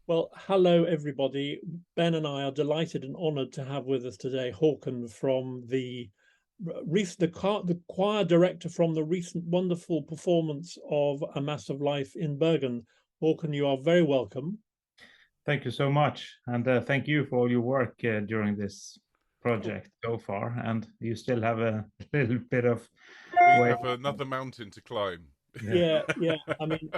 Well, hello, everybody. Ben and I are delighted and honoured to have with us today Håkon from the choir director from the recent wonderful performance of A Mass of Life in Bergen. Håkon, you are very welcome. Thank you so much. And thank you for all your work during this project so far. And you still have a little bit of We way. have another mountain to climb. Yeah. Yeah. I mean,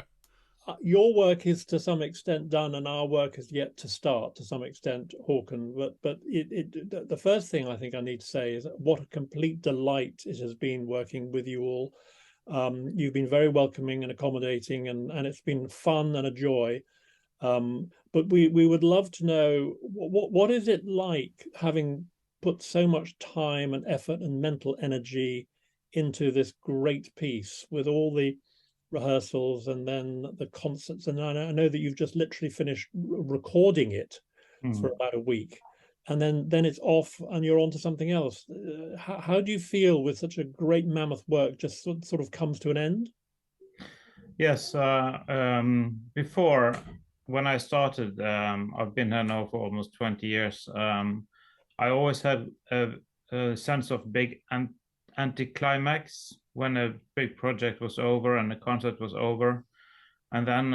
your work is to some extent done, and our work is yet to start to some extent, Håkon. But the first thing I think I need to say is what a complete delight it has been working with you all. You've been very welcoming and accommodating, and it's been fun and a joy. But we would love to know what is it like having put so much time and effort and mental energy into this great piece with all the rehearsals and then the concerts. And I know that you've just literally finished recording it for Mm. about a week, and then it's off and you're on to something else. How do you feel with such a great mammoth work just sort of comes to an end? Yes. Before, when I started, I've been here now for almost 20 years. I always had a sense of big anticlimax when a big project was over and the concert was over. And then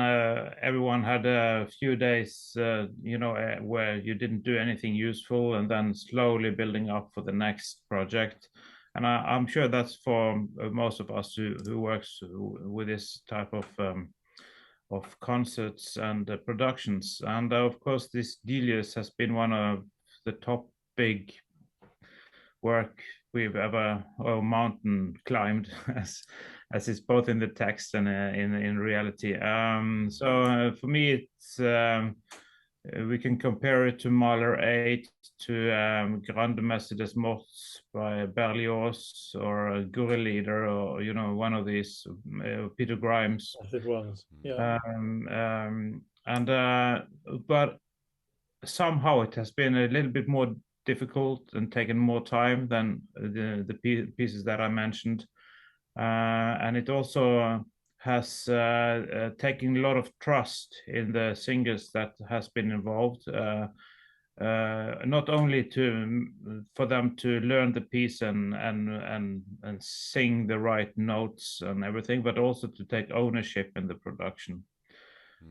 everyone had a few days, where you didn't do anything useful, and then slowly building up for the next project. And I'm sure that's for most of us who works with this type of concerts and productions. And of course, this Delius has been one of the top big work we've ever or mountain climbed as it's both in the text and in reality. So for me it's we can compare it to Mahler 8, to Grande Messe des Morts by Berlioz, or Guru Leader, or one of these Peter Grimes. As it was, yeah. And but somehow it has been a little bit more difficult and taken more time than the pieces that I mentioned. And it also has taken a lot of trust in the singers that has been involved. Not only for them to learn the piece and sing the right notes and everything, but also to take ownership in the production.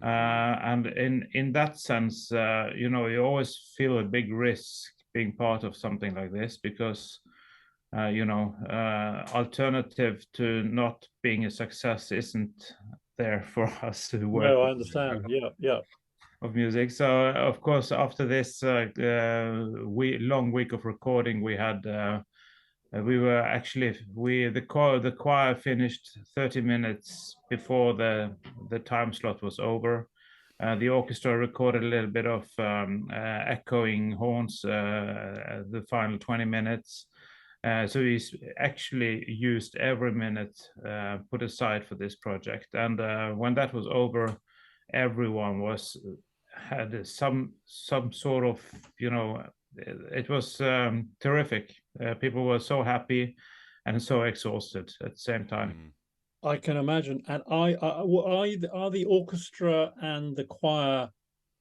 And in that sense, you always feel a big risk being part of something like this, because alternative to not being a success isn't there for us who work No, I with understand. Yeah. of music. So of course, after this long week of recording, we were actually the choir finished 30 minutes before the time slot was over. The orchestra recorded a little bit of echoing horns the final 20 minutes. So we actually used every minute put aside for this project. And when that was over, everyone had some sort of, it was terrific. People were so happy and so exhausted at the same time. I can imagine. And are the orchestra and the choir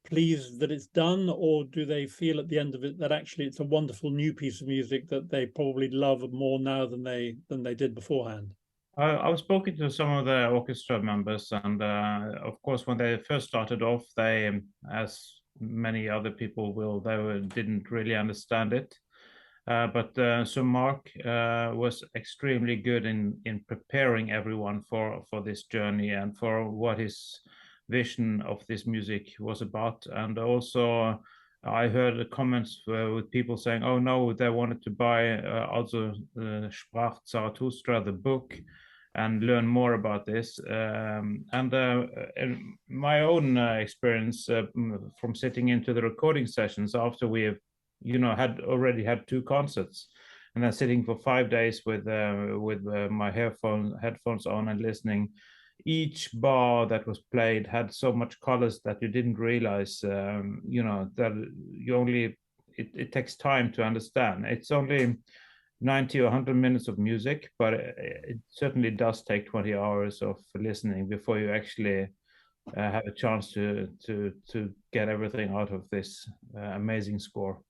pleased that it's done, or do they feel at the end of it that actually it's a wonderful new piece of music that they probably love more now than they did beforehand? I was spoken to some of the orchestra members, and of course, when they first started off, they, as many other people will, didn't really understand it. But so Mark was extremely good in preparing everyone for this journey and for what his vision of this music was about. And also, I heard the comments with people saying, "Oh no, they wanted to buy also Sprach Zarathustra, the book, and learn more about this." And my own experience from sitting into the recording sessions after we have had already had two concerts, and then sitting for 5 days with my headphones on and listening. Each bar that was played had so much colors that you didn't realize, that it takes time to understand. It's only 90 or 100 minutes of music, but it certainly does take 20 hours of listening before you actually have a chance to get everything out of this amazing score.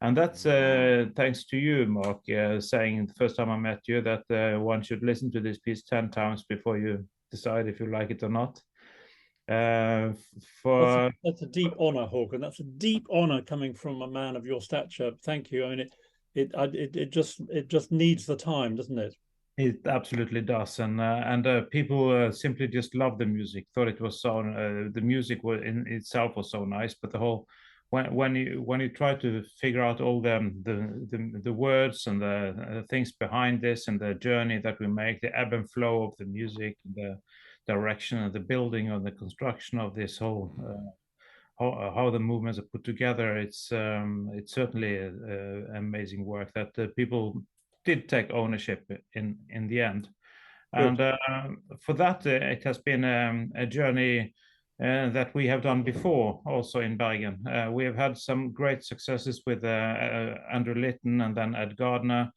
And that's thanks to you, Mark, saying the first time I met you that one should listen to this piece 10 times before you decide if you like it or not. That's a deep honor, Håkon. That's a deep honor coming from a man of your stature. Thank you. I mean, it just needs the time, doesn't it? It absolutely does, and people simply just love the music. Thought it was so the music was in itself was so nice, but the whole when you try to figure out all the words and the things behind this and the journey that we make, the ebb and flow of the music, the direction and the building or the construction of this whole how the movements are put together, it's certainly amazing work that people did take ownership in the end. Good. And for that, it has been a journey that we have done before, also in Bergen. We have had some great successes with Andrew Litton and then Ed Gardner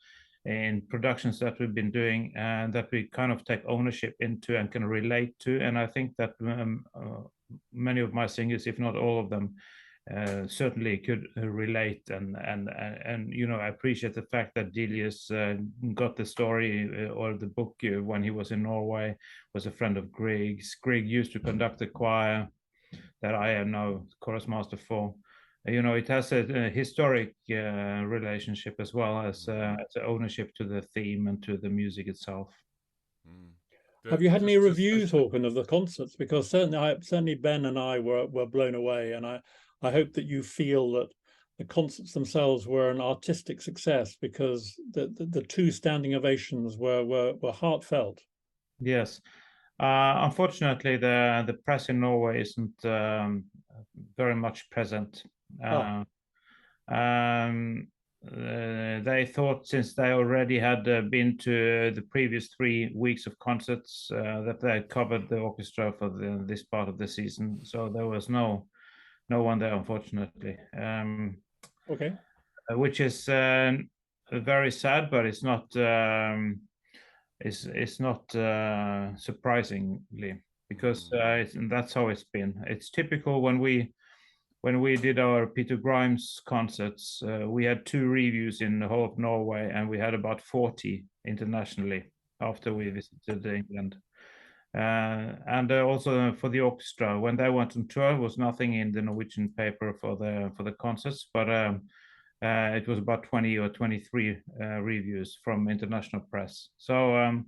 in productions that we've been doing and that we kind of take ownership into and can relate to. And I think that many of my singers, if not all of them, certainly could relate and you know, I appreciate the fact that Delius got the story or the book when he was in Norway, was a friend of Grieg's. Grieg used to conduct the choir that I am now chorus master for. You know, it has a historic relationship as well as ownership to the theme and to the music itself. Have you had any reviews, Håkon, of the concerts? Because certainly Ben and I were blown away, and I hope that you feel that the concerts themselves were an artistic success because the two standing ovations were heartfelt. Yes. Unfortunately, the press in Norway isn't very much present. They thought, since they already had been to the previous 3 weeks of concerts, that they had covered the orchestra for this part of the season. So there was no one there, unfortunately. Okay. Which is very sad, but it's not surprisingly, because that's how it's been. It's typical when we did our Peter Grimes concerts, we had 2 reviews in the whole of Norway, and we had about 40 internationally after we visited England. And also for the orchestra, when they went on tour, was nothing in the Norwegian paper for the concerts, but it was about 20 or 23 reviews from international press. So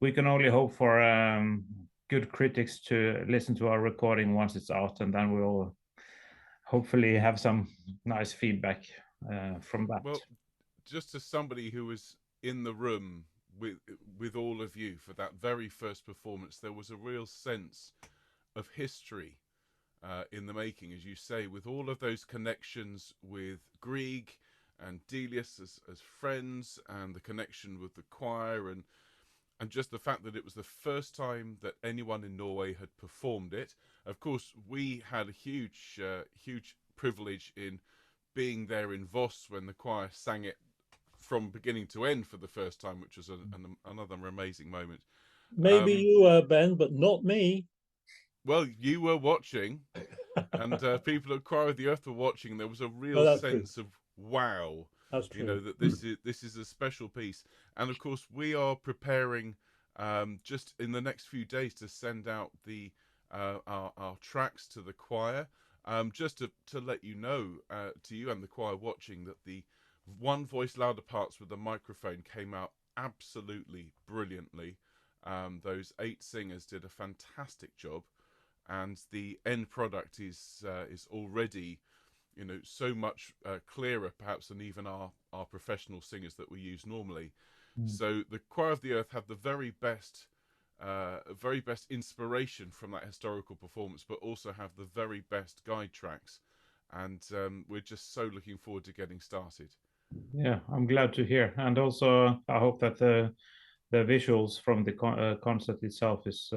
we can only hope for good critics to listen to our recording once it's out, and then we'll hopefully have some nice feedback from that. Well, just as somebody who was in the room with all of you for that very first performance, there was a real sense of history in the making, as you say, with all of those connections with Grieg and Delius as friends, and the connection with the choir, and just the fact that it was the first time that anyone in Norway had performed it. Of course, we had a huge privilege in being there in Voss when the choir sang it from beginning to end for the first time, which was another amazing moment. Maybe you were, Ben, but not me. Well, you were watching, and people at Choir of the Earth were watching. There was a real sense of wow. That's true. You know, that this is a special piece, and of course we are preparing just in the next few days to send out the our tracks to the choir. Just to let you know, to you and the choir watching, that the one voice louder parts with the microphone came out absolutely brilliantly. Those 8 singers did a fantastic job, and the end product is already, you know, so much clearer perhaps than even our professional singers that we use normally. So the Choir of the Earth had the very best inspiration from that historical performance, but also have the very best guide tracks, and we're just so looking forward to getting started. Yeah, I'm glad to hear, and also I hope that the visuals from the concert itself is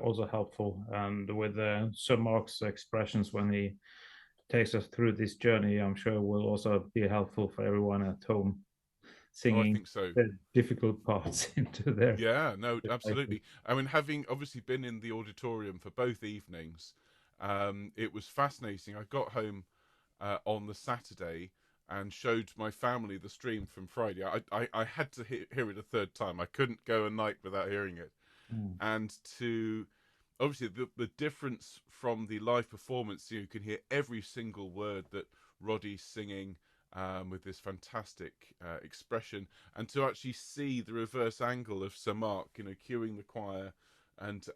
also helpful, and with Sir Mark's expressions when he takes us through this journey, I'm sure will also be helpful for everyone at home. Oh, I singing think so. the difficult parts into their. Yeah, no, absolutely. I mean, having obviously been in the auditorium for both evenings, it was fascinating. I got home on the Saturday and showed my family the stream from Friday. I had to hear it a third time. I couldn't go a night without hearing it. Mm. And to obviously the difference from the live performance, you can hear every single word that Roddy's singing, with this fantastic expression, and to actually see the reverse angle of Sir Mark, cueing the choir and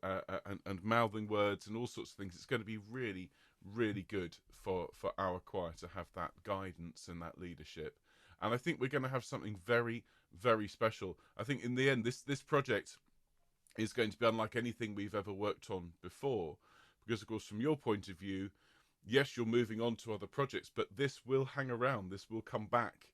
mouthing words and all sorts of things. It's going to be really, really good for our choir to have that guidance and that leadership. And I think we're going to have something very, very special. I think in the end, this project is going to be unlike anything we've ever worked on before, because of course from your point of view, yes, you're moving on to other projects, but this will hang around, this will come back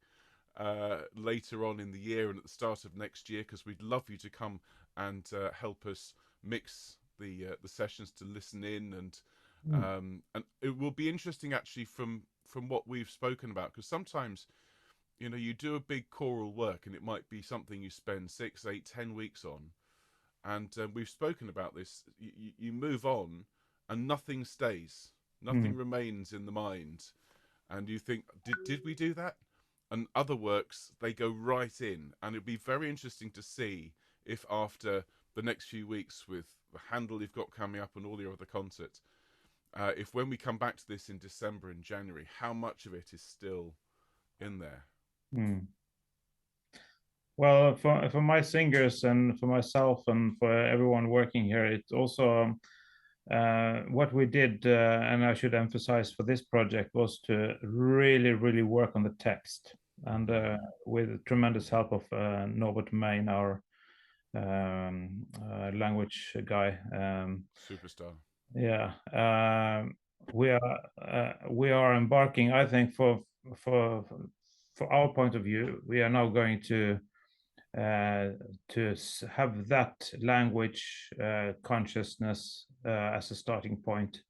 later on in the year and at the start of next year, because we'd love you to come and help us mix the sessions, to listen in, and it will be interesting actually from what we've spoken about, because sometimes you do a big choral work and it might be something you spend 6, 8, 10 weeks on. And we've spoken about this. You move on, and nothing stays. Nothing remains in the mind, and you think, did we do that? And other works, they go right in, and it'd be very interesting to see if after the next few weeks with the Handel you've got coming up and all your other concerts, if when we come back to this in December and January, how much of it is still in there. Well, for my singers and for myself and for everyone working here, it's also what we did, and I should emphasize for this project, was to really, really work on the text, and with tremendous help of Norbert Main, our language guy. Superstar. Yeah, we are embarking. I think for our point of view, we are now going to have that language consciousness as a starting point.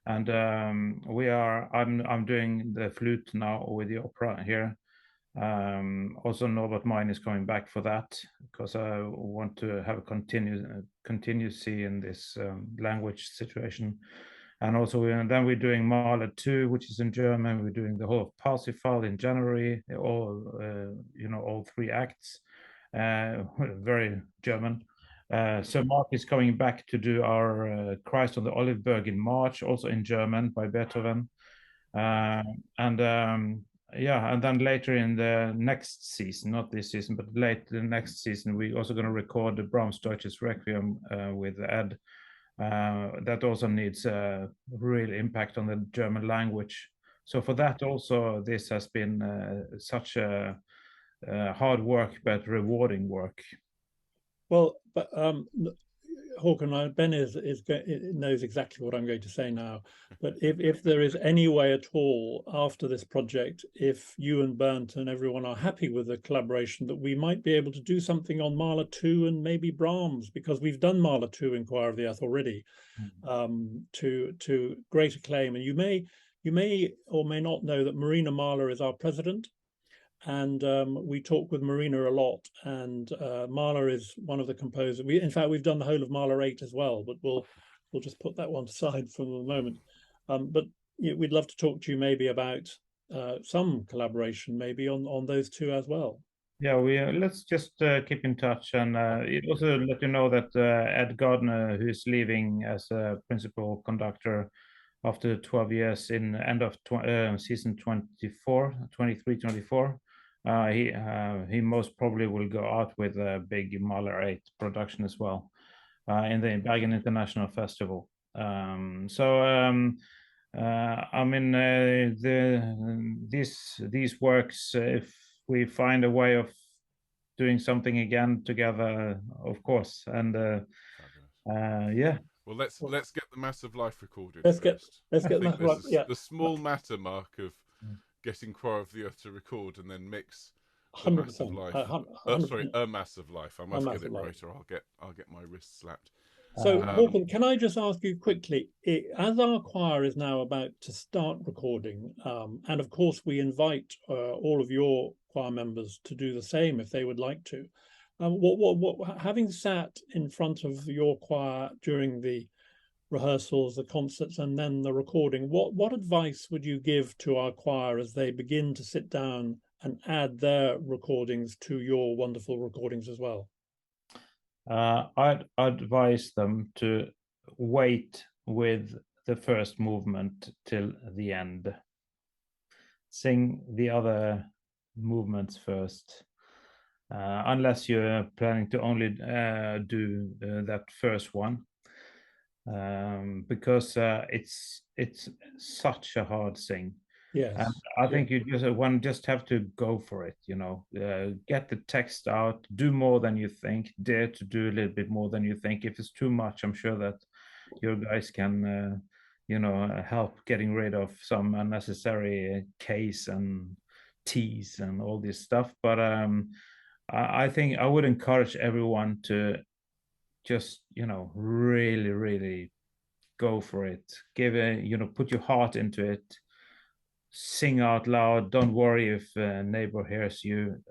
And I'm doing the flute now with the opera here. Also Norbert Mine is coming back for that, because I want to have a continuity in this language situation. And also then we're doing Mahler 2, which is in German. We're doing the whole of Parsifal in January, all 3 acts. Very German. So Mark is coming back to do our Christ on the Olive Berg in March, also in German by Beethoven. And then later in the next season, not this season, but late the next season, we're also going to record the Brahms Deutsches Requiem with Ed. That also needs a real impact on the German language. So for that also, this has been such a hard work, but rewarding work. Well, but Håkon, Ben knows exactly what I'm going to say now. But if there is any way at all after this project, if you and Bernd and everyone are happy with the collaboration, that we might be able to do something on Mahler 2 and maybe Brahms, because we've done Mahler 2 in Choir of the Earth already, to great acclaim. And you may or may not know that Marina Mahler is our president. And we talk with Marina a lot, and Mahler is one of the composers. In fact, we've done the whole of Mahler 8 as well, but we'll just put that one aside for the moment. But we'd love to talk to you maybe about some collaboration, maybe on those 2 as well. Yeah, let's just keep in touch, and also let you know that Ed Gardner, who is leaving as a principal conductor after 12 years in end of season 23-24. He most probably will go out with a big Mahler 8 production as well in the Bergen International Festival. I mean, these works, if we find a way of doing something again together, of course, and yeah. Well, let's get the Mass of Life recorded Let's first. get that right. Yeah, the small matter, Mark, of getting Choir of the Earth to record and then mix the 100%. Mass of Life. 100%. Sorry, a Mass of Life. I must get it right, or I'll get my wrist slapped. So, Håkon, can I just ask you quickly, as our choir is now about to start recording, and of course we invite all of your choir members to do the same if they would like to, having sat in front of your choir during the rehearsals, the concerts, and then the recording, what advice would you give to our choir as they begin to sit down and add their recordings to your wonderful recordings as well? I'd advise them to wait with the first movement till the end. Sing the other movements first, unless you're planning to only do that first one, because it's such a hard thing. Yes. And I think you just have to go for it, get the text out, do more than you think, dare to do a little bit more than you think. If it's too much, I'm sure that your guys can, help getting rid of some unnecessary K's and T's and all this stuff. But I think I would encourage everyone to just, really, really go for it. Put your heart into it. Sing out loud. Don't worry if a neighbor hears you.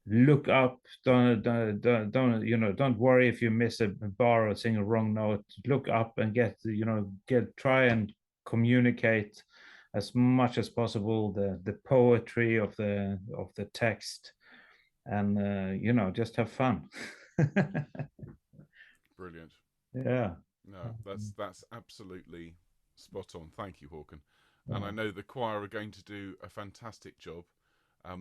Look up. Don't worry if you miss a bar or sing a wrong note. Look up and try and communicate as much as possible the poetry of the text, and just have fun. Brilliant. Yeah. No, that's absolutely spot on. Thank you, Håkon. And I know the choir are going to do a fantastic job.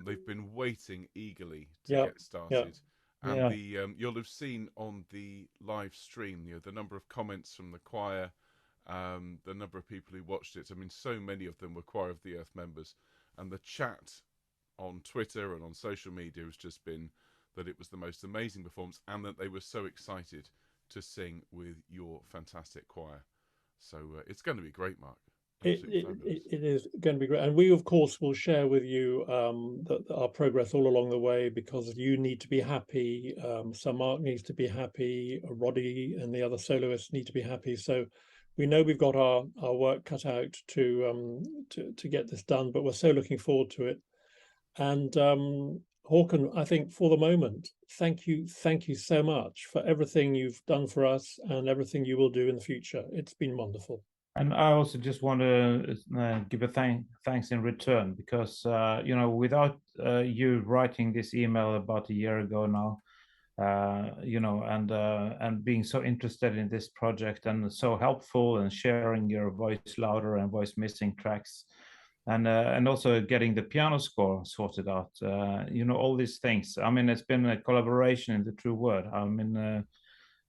They've been waiting eagerly to get started. And you'll have seen on the live stream, the number of comments from the choir, the number of people who watched it. I mean, so many of them were Choir of the Earth members. And the chat on Twitter and on social media has just been that it was the most amazing performance and that they were so excited to sing with your fantastic choir. So it's going to be great, Mark. It is going to be great, and we of course will share with you our progress all along the way, because you need to be happy, Sir Mark needs to be happy, Roddy and the other soloists need to be happy. So we know we've got our work cut out to get this done, but we're so looking forward to it. And Håkon, I think for the moment, thank you so much for everything you've done for us and everything you will do in the future. It's been wonderful. And I also just want to give a thanks in return, because without you writing this email about a year ago now, and being so interested in this project and so helpful and sharing your voice louder and voice missing tracks, and also getting the piano score sorted out, all these things. I mean, it's been a collaboration in the true word. I mean.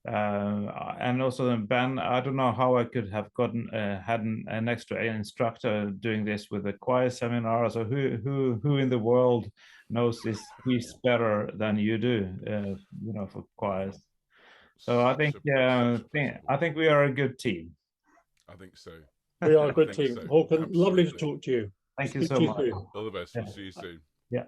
And also Ben, I don't know how I could have gotten had an extra instructor doing this with a choir seminar. So who in the world knows this piece better than you do? For choirs. So I think I think we are a good team. I think so. We are a good team. So. Håkon, lovely to talk to you. Thank you so much. All the best. We'll see you soon. Yeah.